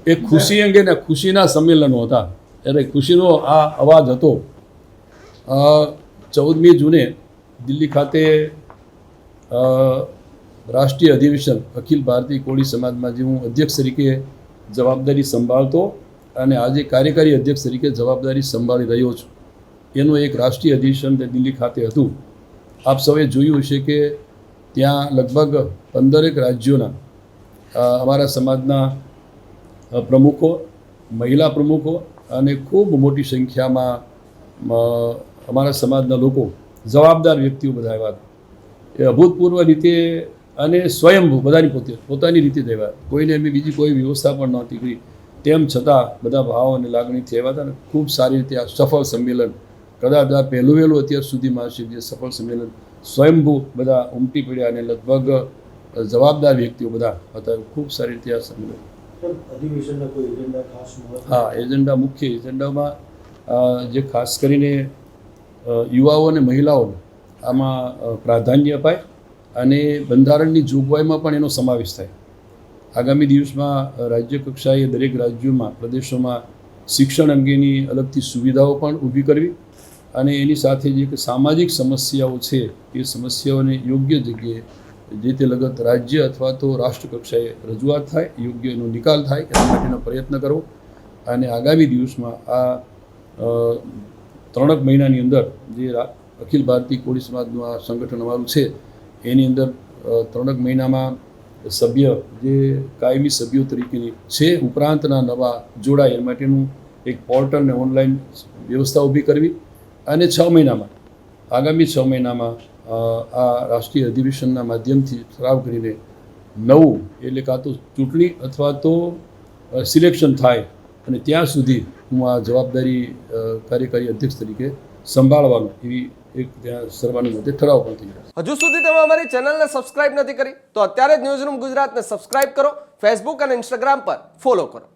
એ ખુશી અંગે ને ખુશીના સંમેલનો હતા. ત્યારે ખુશીનો આ અવાજ હતો. 14મી જૂને દિલ્હી ખાતે રાષ્ટ્રીય અધિવેશન અખિલ ભારતીય કોળી સમાજમાં જે હું અધ્યક્ષ તરીકે જવાબદારી સંભાળતો અને આજે કાર્યકારી અધ્યક્ષ તરીકે જવાબદારી સંભાળી રહ્યો છું, એનું એક રાષ્ટ્રીય અધિવેશન દિલ્હી ખાતે હતું. આપ સૌએ જોયું હશે કે ત્યાં લગભગ 15 રાજ્યોના અમારા સમાજના પ્રમુખો, મહિલા પ્રમુખો અને ખૂબ મોટી સંખ્યામાં અમારા સમાજના લોકો, જવાબદાર વ્યક્તિઓ બધા આવ્યા હતા. એ અભૂતપૂર્વ રીતે અને સ્વયંભૂ બધાની પોતાની રીતે જ આવ્યા. કોઈને એમની બીજી કોઈ વ્યવસ્થા પણ નહોતી કરી, તેમ છતાં બધા ભાવ અને લાગણીથી આવ્યા હતા અને ખૂબ સારી રીતે આ સફળ સંમેલન, કદાચ આ પહેલું અત્યાર સુધીમાં હશે જે સફળ સંમેલન સ્વયંભૂ બધા ઉમટી પડ્યા અને લગભગ જવાબદાર વ્યક્તિઓ બધા હતા. ખૂબ સારી રીતે આ સંમેલન. હા, એજન્ડા, મુખ્ય એજન્ડામાં જે ખાસ કરીને યુવાઓ અને મહિલાઓને આમાં પ્રાધાન્ય અપાય અને બંધારણની જોગવાઈમાં પણ એનો સમાવેશ થાય. આગામી દિવસમાં રાજ્ય કક્ષાએ દરેક રાજ્યોમાં, પ્રદેશોમાં શિક્ષણ અંગેની અલગથી સુવિધાઓ પણ ઊભી કરવી અને એની સાથે જે સામાજિક સમસ્યાઓ છે એ સમસ્યાઓને યોગ્ય જગ્યાએ જે તે લગત રાજ્ય અથવા તો રાષ્ટ્ર કક્ષાએ રજૂઆત થાય, યોગ્ય એનો નિકાલ થાય એના માટેનો પ્રયત્ન કરવો. અને આગામી દિવસમાં આ 3 મહિનાની અંદર જે અખિલ ભારતીય કોળી સમાજનું આ સંગઠન અમારું છે એની અંદર 3 મહિનામાં સભ્ય જે કાયમી સભ્યો તરીકેની છે ઉપરાંતના નવા જોડાય એ માટેનું એક પોર્ટલ ને ઓનલાઈન વ્યવસ્થા ઊભી કરવી અને 6 મહિનામાં, આગામી 6 મહિનામાં આ રાષ્ટ્રીય અધિવેશનના માધ્યમથી ઠરાવ કરીને નવું, એટલે કાં તો ચૂંટણી અથવા તો સિલેક્શન થાય અને ત્યાં સુધી હું આ જવાબદારી કાર્યકારી અધ્યક્ષ તરીકે સંભાળવાનું એવી એક ત્યાં સર્વાનુમતે ઠરાવ પણ થઈ ગયા. હજુ સુધી તમે અમારી ચેનલને સબસ્ક્રાઇબ નથી કરી તો અત્યારે જ ન્યૂઝરૂમ ગુજરાતને સબસ્ક્રાઇબ કરો, ફેસબુક અને ઇન્સ્ટાગ્રામ પર ફોલો કરો.